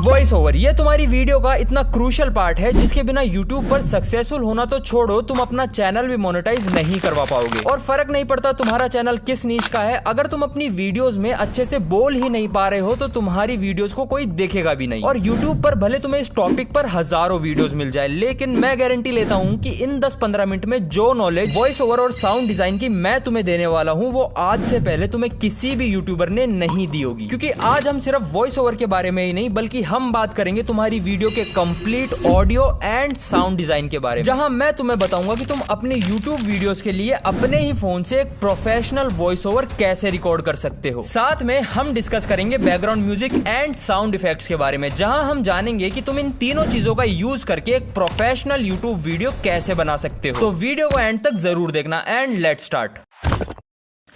Voice over ये तुम्हारी video का इतना क्रूशियल पार्ट है जिसके बिना यूट्यूब पर सक्सेसफुल होना तो छोड़ो, तुम अपना चैनल भी मोनेटाइज नहीं करवा पाओगे। और फर्क नहीं पड़ता तुम्हारा चैनल किस नीश का है, अगर तुम अपनी वीडियोस में अच्छे से बोल ही नहीं पा रहे हो तो तुम्हारी वीडियोस को कोई देखेगा भी नहीं। और यूट्यूब पर भले तुम्हें इस टॉपिक पर हजारों वीडियोस मिल जाए, लेकिन मैं गारंटी लेता हूँ कि इन 10-15 मिनट में जो नॉलेज वॉइस ओवर और साउंड डिजाइन की मैं तुम्हें देने वाला हूँ वो आज से पहले तुम्हें किसी भी यूट्यूबर ने नहीं दी होगी। क्योंकि आज हम सिर्फ वॉइस ओवर के बारे में ही नहीं बल्कि हम बात करेंगे तुम्हारी वीडियो के complete audio and sound design के बारे में, जहां मैं तुम्हें बताऊंगा कि तुम अपने यूट्यूब वीडियोस के लिए अपने ही फोन से एक प्रोफेशनल वॉइस ओवर कैसे रिकॉर्ड कर सकते हो। साथ में हम डिस्कस करेंगे background music and sound effects के बारे में, जहां हम जानेंगे कि तुम इन तीनों चीजों का यूज करके एक प्रोफेशनल यूट्यूब वीडियो कैसे बना सकते हो। तो वीडियो को एंड तक जरूर देखना एंड लेट्स स्टार्ट।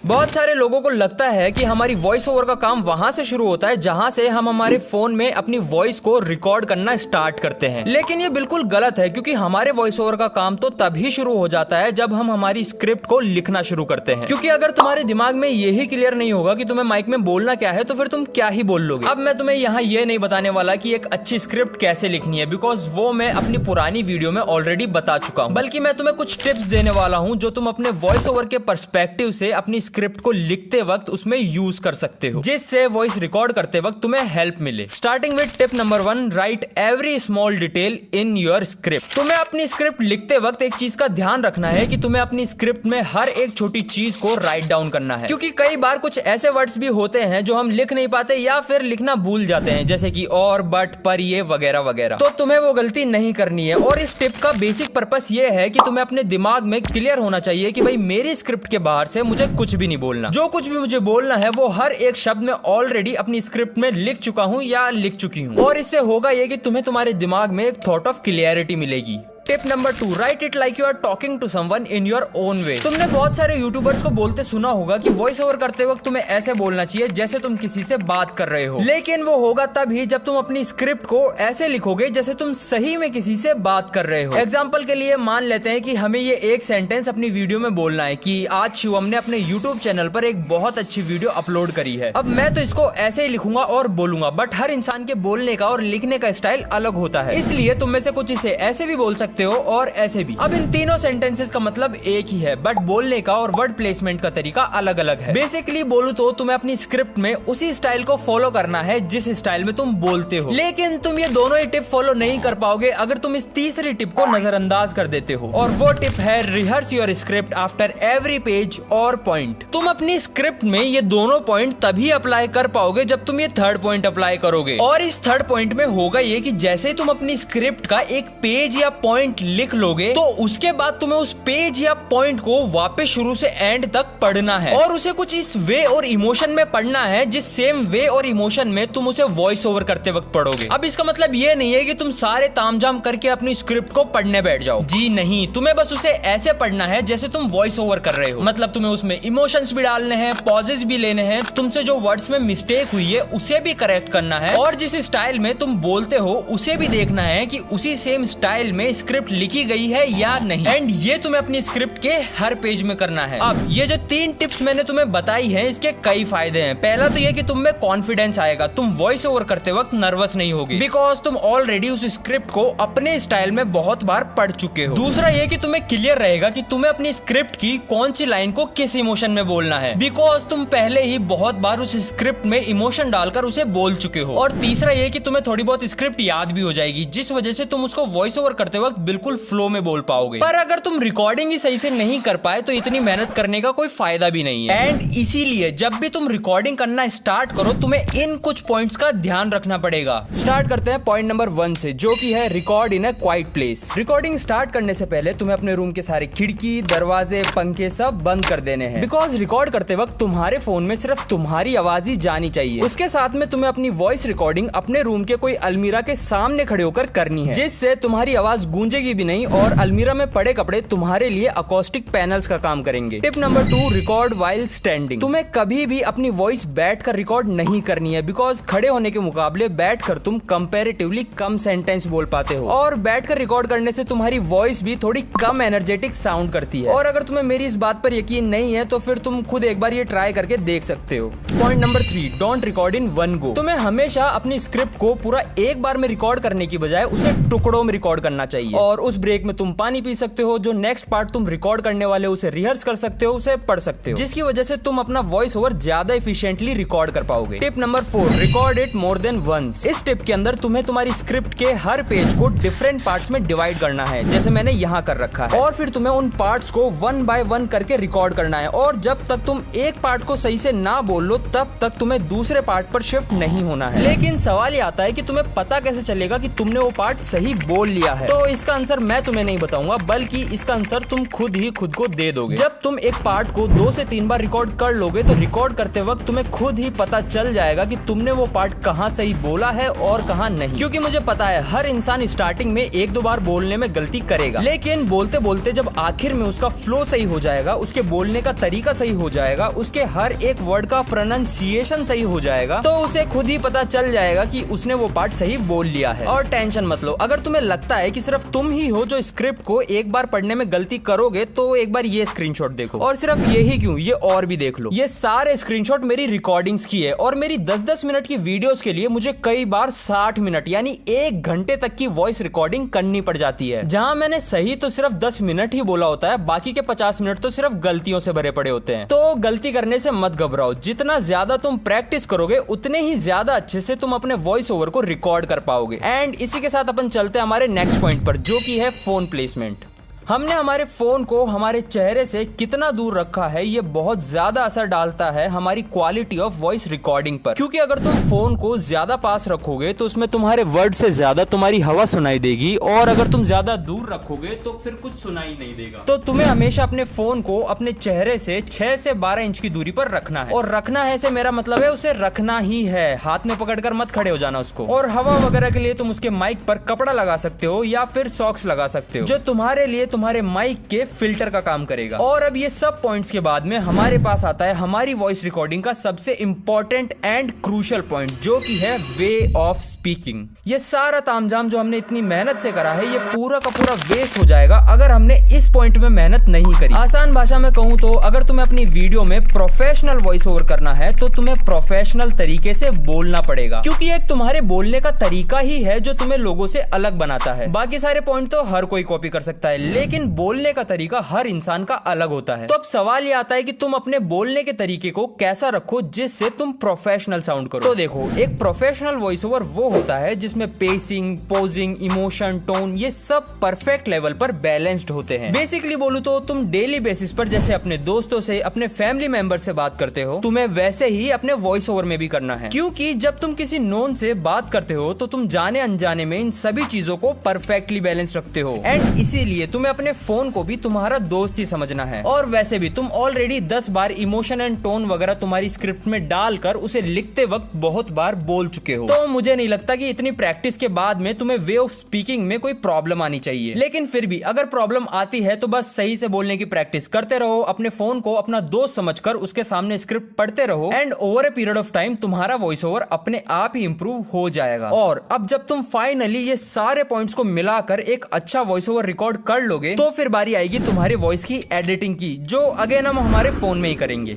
बहुत सारे लोगों को लगता है कि हमारी वॉइस ओवर का काम वहां से शुरू होता है जहां से हम हमारे फोन में अपनी वॉइस को रिकॉर्ड करना स्टार्ट करते हैं, लेकिन ये बिल्कुल गलत है। क्योंकि हमारे वॉइस ओवर का काम तो तभी शुरू हो जाता है जब हम हमारी स्क्रिप्ट को लिखना शुरू करते हैं। क्योंकि अगर तुम्हारे दिमाग में यही क्लियर नहीं होगा कि तुम्हें माइक में बोलना क्या है तो फिर तुम क्या ही बोल लोगे। अब मैं तुम्हें यहाँ ये नहीं बताने वाला कि एक अच्छी स्क्रिप्ट कैसे लिखनी है, बिकॉज वो मैं अपनी पुरानी वीडियो में ऑलरेडी बता चुका हूँ। बल्कि मैं तुम्हें कुछ टिप्स देने वाला हूँ जो तुम अपने वॉइस ओवर के पर्सपेक्टिव से अपनी स्क्रिप्ट को लिखते वक्त उसमें यूज कर सकते हो, जिससे वॉइस रिकॉर्ड करते वक्त तुम्हें हेल्प मिले। Starting with tip number 1, right every small detail in your script. तुम्हें अपनी स्क्रिप्ट लिखते वक्त एक चीज का ध्यान रखना है कि तुम्हें अपनी स्क्रिप्ट में हर एक छोटी चीज को राइट डाउन करना है। क्योंकि कई बार कुछ ऐसे वर्ड्स भी होते हैं जो हम लिख नहीं पाते या फिर लिखना भूल जाते हैं, जैसे कि और, बट, पर, ये वगैरह वगैरह। तो तुम्हें वो गलती नहीं करनी है। और इस टिप का बेसिक पर्पस ये है कि तुम्हें अपने दिमाग में क्लियर होना चाहिए कि भाई मेरी स्क्रिप्ट के बाहर से मुझे कुछ भी नहीं बोलना, जो कुछ भी मुझे बोलना है वो हर एक शब्द में ऑलरेडी अपनी स्क्रिप्ट में लिख चुका हूं या लिख चुकी हूं। और इससे होगा ये कि तुम्हें तुम्हारे दिमाग में एक थॉट ऑफ क्लियरिटी मिलेगी। Tip number 2, write it like you are talking to someone in your own way. तुमने बहुत सारे यूट्यूबर्स को बोलते सुना होगा कि वॉइस ओवर करते वक्त तुम्हें ऐसे बोलना चाहिए जैसे तुम किसी से बात कर रहे हो, लेकिन वो होगा तभी जब तुम अपनी स्क्रिप्ट को ऐसे लिखोगे जैसे तुम सही में किसी से बात कर रहे हो। एग्जाम्पल के लिए मान लेते हैं कि हमें ये एक सेंटेंस अपनी वीडियो में बोलना है कि आज शिवम ने अपने यूट्यूब चैनल पर एक बहुत अच्छी वीडियो अपलोड करी है। अब मैं तो इसको ऐसे ही लिखूंगा और बोलूंगा, बट हर इंसान के बोलने का और लिखने का स्टाइल अलग होता है, इसलिए तुम में से कुछ इसे ऐसे भी बोल सकते हो और ऐसे भी। अब इन तीनों सेंटेंसेस का मतलब एक ही है, बट बोलने का और वर्ड प्लेसमेंट का तरीका अलग अलग है। बेसिकली बोलूं तो तुम्हें अपनी स्क्रिप्ट में उसी स्टाइल को फॉलो करना है जिस स्टाइल में तुम बोलते हो, लेकिन तुम ये दोनों ही टिप फॉलो नहीं कर पाओगे अगर तुम इस तीसरी टिप को नजरअंदाज कर देते हो। और वो टिप है rehearse your script after every page और पॉइंट। तुम अपनी स्क्रिप्ट में ये दोनों पॉइंट तभी अप्लाई कर पाओगे जब तुम ये थर्ड पॉइंट अप्लाई करोगे। और इस थर्ड पॉइंट में होगा ये कि जैसे ही तुम अपनी स्क्रिप्ट का एक पेज या पॉइंट लिख लोगे तो उसके बाद तुम्हें उस पेज या पॉइंट को वापस शुरू से एंड तक पढ़ना है और उसे कुछ इस वे और इमोशन में पढ़ना है जिस सेम वे और इमोशन में तुम उसे वॉइस ओवर करते वक्त पढ़ोगे। अब इसका मतलब ये नहीं है कि तुम सारे तामझाम करके अपनी स्क्रिप्ट को पढ़ने बैठ जाओ, जी नहीं। तुम्हें बस उसे ऐसे पढ़ना है जैसे तुम वॉइस ओवर कर रहे हो। मतलब तुम्हें उसमें इमोशंस भी डालने हैं, पॉजेस भी लेने हैं, तुमसे जो वर्ड्स में मिस्टेक हुई है उसे भी करेक्ट करना है, और जिस स्टाइल में तुम बोलते हो उसे भी देखना है कि उसी सेम स्टाइल में स्क्रिप्ट लिखी गई है या नहीं। एंड ये तुम्हें अपनी स्क्रिप्ट के हर पेज में करना है। अब ये जो 3 टिप्स मैंने तुम्हें बताई हैं इसके कई फायदे हैं। पहला तो ये कि तुम में कॉन्फिडेंस आएगा, तुम वॉइस ओवर करते वक्त नर्वस नहीं होगे बिकॉज तुम ऑलरेडी उस स्क्रिप्ट को अपने स्टाइल में बहुत बार पढ़ चुके हो। दूसरा ये कि तुम्हें क्लियर रहेगा कि तुम्हें अपनी स्क्रिप्ट की कौन सी लाइन को किस इमोशन में बोलना है, बिकॉज तुम पहले ही बहुत बार उस स्क्रिप्ट में इमोशन डालकर उसे बोल चुके हो। और तीसरा ये कि तुम्हें थोड़ी बहुत स्क्रिप्ट याद भी हो जाएगी जिस वजह से तुम उसको वॉइस ओवर करते वक्त बिल्कुल फ्लो में बोल पाओगे। पर अगर तुम रिकॉर्डिंग ही सही से नहीं कर पाए तो इतनी मेहनत करने का कोई फायदा भी नहीं है। एंड इसीलिए जब भी तुम रिकॉर्डिंग करना स्टार्ट करो तुम्हें इन कुछ पॉइंट्स का ध्यान रखना पड़ेगा। स्टार्ट करते हैं पॉइंट नंबर 1 से, जो कि है record in a quite place. Recording start करने से पहले तुम्हें अपने रूम के सारे खिड़की, दरवाजे, पंखे सब बंद कर देने हैं, बिकॉज रिकॉर्ड करते वक्त तुम्हारे फोन में सिर्फ तुम्हारी आवाज ही जानी चाहिए। उसके साथ में तुम्हें अपनी वॉइस रिकॉर्डिंग अपने रूम के कोई अलमीरा के सामने खड़े होकर करनी है, जिससे तुम्हारी आवाज गूंजे सूजेगी भी नहीं और अलमीरा में पड़े कपड़े तुम्हारे लिए अकॉस्टिक पैनल्स का काम करेंगे। Tip number 2, record while standing. तुम्हें कभी भी अपनी वॉइस बैठकर रिकॉर्ड नहीं करनी है, बिकॉज खड़े होने के मुकाबले बैठकर तुम कंपैरेटिवली कम सेंटेंस बोल पाते हो और बैठकर रिकॉर्ड करने से तुम्हारी वॉइस भी थोड़ी कम एनर्जेटिक साउंड करती है। और अगर तुम्हें मेरी इस बात पर यकीन नहीं है तो फिर तुम खुद एक बार ये ट्राई करके देख सकते हो। Point number 3, don't record in one go. तुम्हें हमेशा अपनी स्क्रिप्ट को पूरा एक बार में रिकॉर्ड करने की बजाय उसे टुकड़ों में रिकॉर्ड करना चाहिए और उस ब्रेक में तुम पानी पी सकते हो, जो नेक्स्ट पार्ट तुम रिकॉर्ड करने वाले उसे रिहर्स कर सकते हो, उसे पढ़ सकते हो, जिसकी वजह से तुम अपना वॉइस ओवर ज्यादा एफिशिएंटली रिकॉर्ड कर पाओगे। Tip number 4, record it more than once. इस टिप के अंदर तुम्हें तुम्हारी स्क्रिप्ट के हर पेज को डिफरेंट पार्ट्स में डिवाइड करना है, जैसे मैंने यहाँ कर रखा है, और फिर तुम्हें उन पार्ट्स को 1 बाय 1 करके रिकॉर्ड करना है और जब तक तुम एक पार्ट को सही से ना बोल लो तब तक तुम्हें दूसरे पार्ट पर शिफ्ट नहीं होना है। लेकिन सवाल ये आता है कि तुम्हें पता कैसे चलेगा कि तुमने वो पार्ट सही बोल लिया है? तो इसका आंसर मैं तुम्हें नहीं बताऊंगा, बल्कि इसका आंसर तुम खुद ही खुद को दे दोगे। जब तुम एक पार्ट को 2 से 3 बार रिकॉर्ड कर लोगे तो रिकॉर्ड करते वक्त तुम्हें खुद ही पता चल जाएगा कि तुमने वो पार्ट कहाँ सही बोला है और कहाँ नहीं। क्योंकि मुझे पता है हर इंसान स्टार्टिंग में 1-2 बार बोलने में गलती करेगा, लेकिन बोलते बोलते जब आखिर में उसका फ्लो सही हो जाएगा, उसके बोलने का तरीका सही हो जाएगा, उसके हर एक वर्ड का प्रोनाउंसिएशन सही हो जाएगा, तो उसे खुद ही पता चल जाएगा कि उसने वो पार्ट सही बोल लिया है। और टेंशन मत लो, अगर तुम्हें लगता है कि सिर्फ तुम ही हो जो स्क्रिप्ट को एक बार पढ़ने में गलती करोगे तो एक बार ये स्क्रीनशॉट देखो। और सिर्फ यही क्यों, ये और भी देख लो। ये सारे स्क्रीनशॉट मेरी रिकॉर्डिंग्स की है और मेरी 10-10 मिनट की वीडियोस के लिए मुझे कई बार 60 मिनट यानी 1 घंटे तक की वॉइस रिकॉर्डिंग करनी पड़ जाती है, जहां मैंने सही तो सिर्फ 10 मिनट ही बोला होता है, बाकी के 50 मिनट तो सिर्फ गलतियों से भरे पड़े होते हैं। तो गलती करने से मत घबराओ, जितना ज्यादा तुम प्रैक्टिस करोगे उतने ही ज्यादा अच्छे से तुम अपने वॉइस ओवर को रिकॉर्ड कर पाओगे। एंड इसी के साथ अपन चलते हैं हमारे नेक्स्ट पॉइंट पर, जो कि है फोन प्लेसमेंट। हमने हमारे फोन को हमारे चेहरे से कितना दूर रखा है ये बहुत ज्यादा असर डालता है हमारी क्वालिटी ऑफ वॉइस रिकॉर्डिंग पर। क्योंकि अगर तुम फोन को ज्यादा पास रखोगे तो उसमें तुम्हारे वर्ड से ज्यादा तुम्हारी हवा सुनाई देगी, और अगर तुम ज्यादा दूर रखोगे तो फिर कुछ सुनाई नहीं देगा। तो तुम्हें हमेशा अपने फोन को अपने चेहरे से 6 से 12 इंच की दूरी पर रखना है। और रखना है से मेरा मतलब है उसे रखना ही है, हाथ में पकड़कर मत खड़े हो जाना उसको। और हवा वगैरह के लिए तुम उसके माइक पर कपड़ा लगा सकते हो या फिर सॉक्स लगा सकते हो, जो तुम्हारे लिए तुम्हारे माइक के फिल्टर का काम करेगा। और अब ये सब पॉइंट्स के बाद में हमारे पास आता है हमारी वॉइस रिकॉर्डिंग का सबसे इंपॉर्टेंट एंड क्रूशियल पॉइंट, जो कि है वे ऑफ स्पीकिंग। ये सारा तामझाम जो हमने इतनी मेहनत से करा है ये पूरा का पूरा वेस्ट हो जाएगा अगर हमने इस पॉइंट में मेहनत नहीं करी। आसान भाषा में कहूं तो अगर तुम्हें अपनी वीडियो में प्रोफेशनल वॉइस ओवर करना है तो तुम्हें प्रोफेशनल तरीके से बोलना पड़ेगा, क्योंकि एक तुम्हारे बोलने का तरीका ही है जो तुम्हें लोगों से अलग बनाता है। बाकी सारे पॉइंट तो हर कोई कॉपी कर सकता है, लेकिन बोलने का तरीका हर इंसान का अलग होता है। तो अब सवाल ये आता है कि तुम अपने बोलने के तरीके को कैसा रखो जिससे तुम प्रोफेशनल साउंड करो। तो देखो, एक प्रोफेशनल वॉइस ओवर वो होता है जिसमें पेसिंग, पोजिंग, इमोशन, टोन ये सब परफेक्ट लेवल पर बैलेंस्ड होते हैं। बेसिकली बोलूं तो तुम डेली बेसिस पर जैसे अपने दोस्तों से, अपने फैमिली मेंबर से बात करते हो, तुम्हें वैसे ही अपने वॉइस ओवर में भी करना है। क्योंकि जब तुम किसी नोन से बात करते हो तो तुम जाने अनजाने में इन सभी चीजों को परफेक्टली बैलेंस रखते हो, एंड इसीलिए तुम्हें अपने फोन को भी तुम्हारा दोस्त ही समझना है। और वैसे भी तुम already 10 bar emotion and tone वगैरह तुम्हारी स्क्रिप्ट में डालकर उसे लिखते वक्त बहुत बार बोल चुके हो, तो मुझे नहीं लगता कि इतनी प्रैक्टिस के बाद में तुम्हें वे ऑफ स्पीकिंग में कोई प्रॉब्लम आनी चाहिए। लेकिन फिर भी अगर प्रॉब्लम आती है तो बस सही से बोलने की प्रैक्टिस करते रहो, अपने फोन को अपना दोस्त समझकर उसके सामने स्क्रिप्ट पढ़ते रहो, and over a period of time तुम्हारा वॉइस ओवर अपने आप ही इंप्रूव हो जाएगा। और अब जब तुम फाइनली ये सारे पॉइंट्स को मिलाकर एक अच्छा वॉइस ओवर रिकॉर्ड कर लोगे तो फिर बारी आएगी तुम्हारे वॉइस की एडिटिंग की, जो अगेन हम हमारे फोन में ही करेंगे।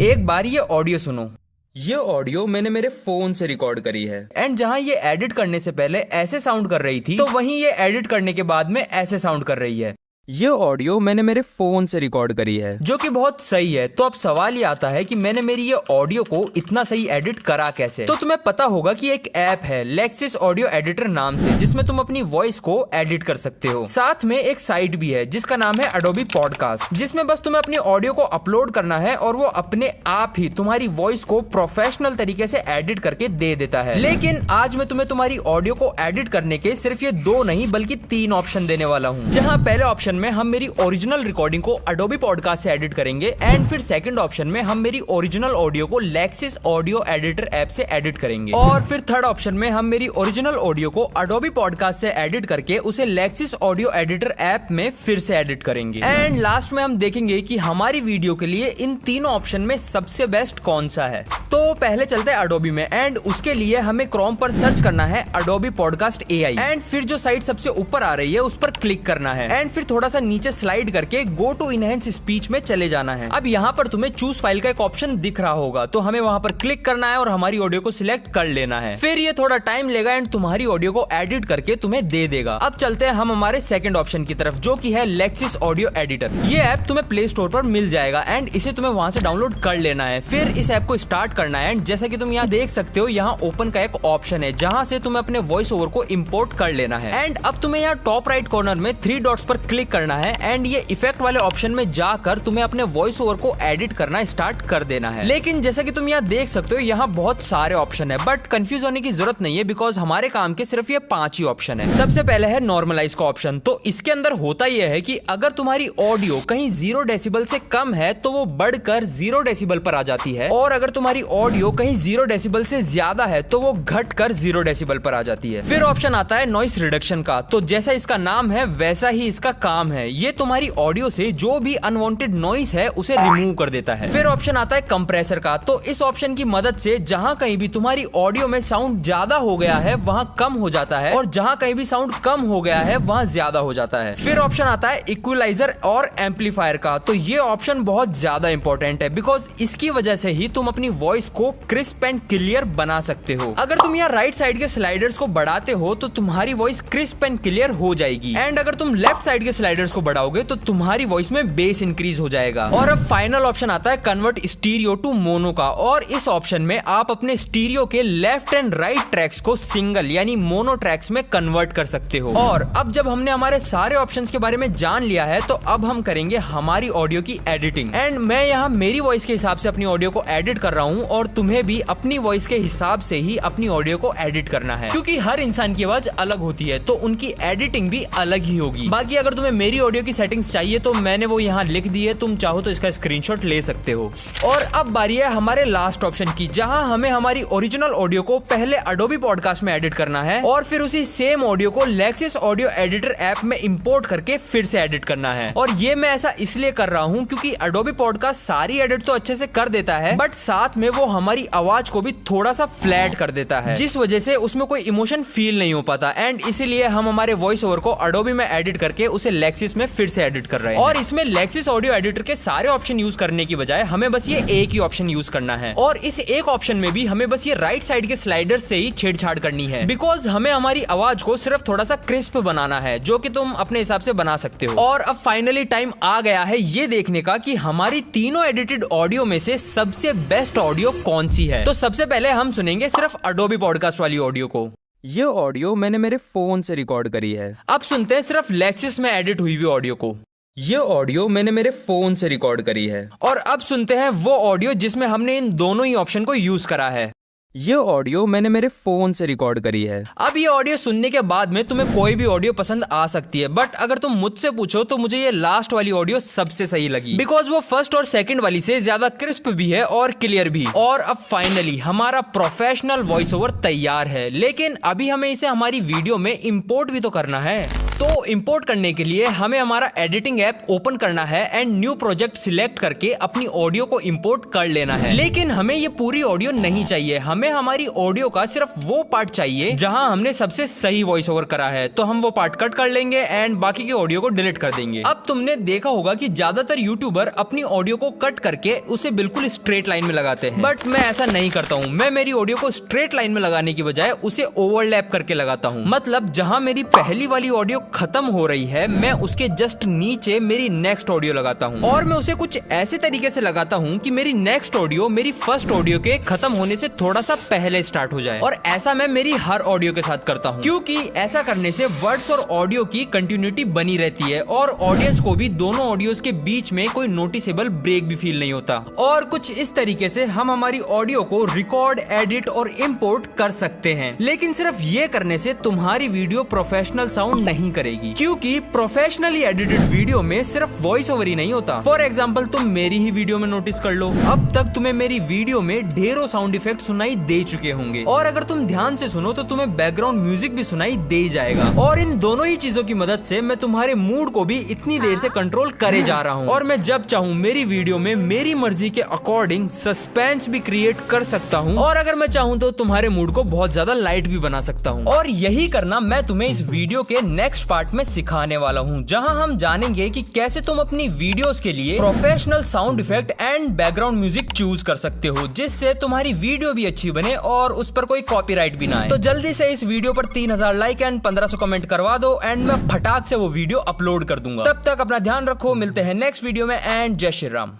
एक बार ये ऑडियो सुनो। ये ऑडियो मैंने मेरे फोन से रिकॉर्ड करी है, एंड जहां ये एडिट करने से पहले ऐसे साउंड कर रही थी तो वहीं ये एडिट करने के बाद में ऐसे साउंड कर रही है। ये ऑडियो मैंने मेरे फोन से रिकॉर्ड करी है, जो कि बहुत सही है। तो अब सवाल ये आता है कि मैंने मेरी ये ऑडियो को इतना सही एडिट करा कैसे? तो तुम्हें पता होगा कि एक ऐप है लेक्सिस ऑडियो एडिटर नाम से, जिसमें तुम अपनी वॉइस को एडिट कर सकते हो। साथ में एक साइट भी है जिसका नाम है एडोबी पॉडकास्ट, जिसमें बस तुम्हें अपनी ऑडियो को अपलोड करना है और वो अपने आप ही तुम्हारी वॉइस को प्रोफेशनल तरीके से एडिट करके दे देता है। लेकिन आज मैं तुम्हें तुम्हारी ऑडियो को एडिट करने के सिर्फ ये 2 नहीं बल्कि 3 ऑप्शन देने वाला हूँ। जहाँ पहले ऑप्शन में हम मेरी ओरिजिनल रिकॉर्डिंग को अडोबी पॉडकास्ट से एडिट करेंगे एंड फिर सेकंड ऑप्शन में हम मेरी ओरिजिनल ऑडियो को लेक्सिस ऑडियो एडिटर ऐप से एडिट करेंगे और फिर थर्ड ऑप्शन में हम मेरी ओरिजिनल ऑडियो को अडोबी पॉडकास्ट से एडिट करके उसे लेक्सिस ऑडियो एडिटर ऐप में फिर से एडिट करेंगे एंड लास्ट में हम देखेंगे कि हमारी वीडियो के लिए इन तीनों ऑप्शन में सबसे बेस्ट कौन सा है। तो पहले चलते हैं अडोबी में एंड उसके लिए हमें क्रोम पर सर्च करना है अडोबी पॉडकास्ट एआई एंड फिर जो साइट सबसे ऊपर आ रही है उस पर क्लिक करना है एंड फिर थोड़ा सा नीचे स्लाइड करके गो टू इनहेंस स्पीच में चले जाना है। अब यहाँ पर तुम्हें चूज फाइल का एक ऑप्शन दिख रहा होगा तो हमें वहां पर क्लिक करना है और हमारी ऑडियो को सिलेक्ट कर लेना है। फिर ये थोड़ा टाइम लेगा एंड तुम्हारी ऑडियो को एडिट करके तुम्हें दे देगा। अब चलते हैं हम हमारे सेकंड ऑप्शन की तरफ जो कि है लेक्सिस ऑडियो एडिटर। ये ऐप तुम्हें प्ले स्टोर पर मिल जाएगा एंड इसे तुम्हें वहां से डाउनलोड कर लेना है। फिर इस ऐप को स्टार्ट करना है एंड जैसा कि तुम यहाँ देख सकते हो यहाँ ओपन का एक ऑप्शन है जहां से तुम्हें अपने वॉइस ओवर को इंपोर्ट कर लेना है एंड अब तुम्हें यहाँ टॉप राइट कॉर्नर में 3 डॉट्स पर क्लिक करना है एंड ये इफेक्ट वाले ऑप्शन में जाकर तुम्हें अपने वॉइस ओवर को एडिट करना स्टार्ट कर देना है। लेकिन जैसा कि तुम यहाँ देख सकते हो यहाँ बहुत सारे ऑप्शन है बट कंफ्यूज होने की जरूरत नहीं है बिकॉज हमारे काम के सिर्फ ये 5 ही ऑप्शन है। सबसे पहले है नॉर्मलाइज का ऑप्शन। तो इसके अंदर होता यह है कि अगर तुम्हारी ऑडियो कहीं 0 डेसिबल से कम है तो वो बढ़कर 0 डेसिबल पर आ जाती है और अगर तुम्हारी ऑडियो कहीं 0 डेसिबल से ज्यादा है तो वो घटकर 0 डेसिबल पर आ जाती है। फिर ऑप्शन आता है नॉइस रिडक्शन का। तो जैसा इसका नाम है वैसा ही इसका काम है, ये तुम्हारी ऑडियो से जो भी अनवांटेड नॉइस है उसे रिमूव कर देता है। फिर ऑप्शन आता है कंप्रेसर का। तो इस ऑप्शन की मदद से जहां कहीं भी तुम्हारी ऑडियो में साउंड ज्यादा हो गया है वहां कम हो जाता है और जहां कहीं भी साउंड कम हो गया है वहां ज्यादा हो जाता है। फिर ऑप्शन आता है इक्वलाइजर और एम्पलीफायर का। तो ये ऑप्शन बहुत ज्यादा इंपॉर्टेंट है बिकॉज इसकी वजह से ही तुम अपनी वॉइस को क्रिस्प एंड क्लियर बना सकते हो। अगर तुम यहाँ राइट साइड के स्लाइडर्स को बढ़ाते हो तो तुम्हारी वॉइस क्रिस्प एंड क्लियर हो जाएगी एंड अगर तुम लेफ्ट साइड के स्लाइडर्स को बढ़ाओगे तो तुम्हारी वॉइस में बेस इंक्रीज हो जाएगा। और अब फाइनल ऑप्शन आता है कन्वर्ट स्टीरियो टू मोनो का और इस ऑप्शन में आप अपने स्टीरियो के लेफ्ट एंड राइट ट्रैक्स को सिंगल यानी मोनो ट्रैक्स में कन्वर्ट कर सकते हो। और अब जब हमने हमारे सारे ऑप्शंस के बारे में जान लिया है तो अब हम करेंगे हमारी ऑडियो की एडिटिंग एंड मैं यहाँ मेरी वॉइस के हिसाब से अपनी ऑडियो को एडिट कर रहा हूँ और तुम्हें भी अपनी वॉइस के हिसाब से ही अपनी ऑडियो को एडिट करना है क्योंकि हर इंसान की आवाज अलग होती है तो उनकी एडिटिंग भी अलग ही होगी। बाकी अगर तुम्हें मेरी ऑडियो की सेटिंग्स चाहिए तो मैंने वो यहाँ लिख दी है, तुम चाहो तो इसका स्क्रीनशॉट ले सकते हो। और अब बारी है हमारे लास्ट ऑप्शन की जहां हमें हमारी ओरिजिनल ऑडियो को पहले अडोबी पॉडकास्ट में एडिट करना है और फिर उसी सेम ऑडियो को लेक्सिस ऑडियो एडिटर ऐप में इंपोर्ट करके फिर से एडिट करना है। और ये मैं ऐसा इसलिए कर रहा हूँ क्योंकि अडोबी पॉडकास्ट सारी एडिट तो अच्छे से कर देता है बट साथ में वो हमारी आवाज को भी थोड़ा सा फ्लैट कर देता है जिस वजह से उसमें कोई इमोशन फील नहीं हो पाता एंड इसीलिए हम हमारे वॉइस ओवर को अडोबी में एडिट करके उसे लेक्सिस में फिर से एडिट कर रहे हैं। और इसमें लेक्सिस ऑडियो एडिटर के सारे ऑप्शन यूज करने की बजाय हमें बस ये एक ही ऑप्शन यूज करना है और इस एक ऑप्शन में भी हमें बस ये राइट साइड के स्लाइडर से ही छेड़छाड़ करनी है बिकॉज हमें हमारी आवाज को सिर्फ थोड़ा सा क्रिस्प बनाना है जो कि तुम अपने हिसाब से बना सकते हो। और अब फाइनली टाइम आ गया है ये देखने का कि हमारी तीनों एडिटेड ऑडियो में से सबसे बेस्ट ऑडियो कौन सी है। तो सबसे पहले हम सुनेंगे सिर्फ अडोबी पॉडकास्ट वाली ऑडियो को। ये ऑडियो मैंने मेरे फोन से रिकॉर्ड करी है। अब सुनते हैं सिर्फ लेक्सिस में एडिट हुई हुई ऑडियो को। ये ऑडियो मैंने मेरे फोन से रिकॉर्ड करी है। और अब सुनते हैं वो ऑडियो जिसमें हमने इन दोनों ही ऑप्शन को यूज करा है। ये ऑडियो मैंने मेरे फोन से रिकॉर्ड करी है। अब ये ऑडियो सुनने के बाद में तुम्हें कोई भी ऑडियो पसंद आ सकती है बट अगर तुम मुझसे पूछो तो मुझे ये लास्ट वाली ऑडियो सबसे सही लगी बिकॉज वो फर्स्ट और सेकंड वाली से ज्यादा क्रिस्प भी है और क्लियर भी। और अब फाइनली हमारा प्रोफेशनल वॉइस ओवर तैयार है लेकिन अभी हमें इसे हमारी वीडियो में इंपोर्ट भी तो करना है। तो इंपोर्ट करने के लिए हमें हमारा एडिटिंग ऐप ओपन करना है एंड न्यू प्रोजेक्ट सिलेक्ट करके अपनी ऑडियो को इंपोर्ट कर लेना है। लेकिन हमें ये पूरी ऑडियो नहीं चाहिए, हमें हमारी ऑडियो का सिर्फ वो पार्ट चाहिए जहां हमने सबसे सही वॉइस ओवर करा है। तो हम वो पार्ट कट कर लेंगे एंड बाकी की ऑडियो को डिलीट कर देंगे। अब तुमने देखा होगा कि ज्यादातर यूट्यूबर अपनी ऑडियो को कट करके उसे बिल्कुल स्ट्रेट लाइन में लगाते हैं बट मैं ऐसा नहीं करता हूँ। मैं मेरी ऑडियो को स्ट्रेट लाइन में लगाने की बजाय उसे ओवरलैप करके लगाता हूँ। मतलब जहां मेरी पहली वाली ऑडियो खत्म हो रही है मैं उसके जस्ट नीचे मेरी नेक्स्ट ऑडियो लगाता हूँ और मैं उसे कुछ ऐसे तरीके से लगाता हूँ कि मेरी नेक्स्ट ऑडियो मेरी फर्स्ट ऑडियो के खत्म होने से थोड़ा सा पहले स्टार्ट हो जाए। और ऐसा मैं मेरी हर ऑडियो के साथ करता हूँ क्योंकि ऐसा करने से वर्ड्स और ऑडियो की कंटिन्यूटी बनी रहती है और ऑडियंस को भी दोनों ऑडियोज के बीच में कोई नोटिसेबल ब्रेक भी फील नहीं होता। और कुछ इस तरीके से हम हमारी ऑडियो को रिकॉर्ड, एडिट और इम्पोर्ट कर सकते हैं। लेकिन सिर्फ ये करने से तुम्हारी वीडियो प्रोफेशनल साउंड नहीं करेगी, क्योंकि प्रोफेशनली एडिटेड वीडियो में सिर्फ वॉइस ओवर ही नहीं होता। फॉर एग्जाम्पल तुम मेरी ही वीडियो में नोटिस कर लो, अब तक तुम्हें मेरी वीडियो में ढेरों साउंड इफेक्ट सुनाई दे चुके होंगे, और अगर तुम ध्यान से सुनो तो तुम्हें बैकग्राउंड म्यूजिक भी सुनाई दे जाएगा। और इन दोनों ही चीजों की मदद से मैं तुम्हारे मूड को भी इतनी देर से कंट्रोल करे जा रहा हूँ, और मैं जब चाहूँ मेरी वीडियो में मेरी मर्जी के अकॉर्डिंग सस्पेंस भी क्रिएट कर सकता हूँ, और अगर मैं चाहूँ तो तुम्हारे मूड को बहुत ज्यादा लाइट भी बना सकता हूँ। और यही करना मैं तुम्हें इस वीडियो के नेक्स्ट पार्ट में सिखाने वाला हूँ, जहाँ हम जानेंगे कि कैसे तुम अपनी वीडियोस के लिए professional sound effect and background music choose कर सकते हो, जिससे तुम्हारी वीडियो भी अच्छी बने और उस पर कोई कॉपीराइट भी ना आए। तो जल्दी से इस वीडियो पर 3000 लाइक एंड 1500 कमेंट करवा दो, एंड मैं फटाक से वो वीडियो अपलोड कर दूंगा। तब तक अपना ध्यान रखो, मिलते हैं नेक्स्ट वीडियो में, एंड जय श्री राम।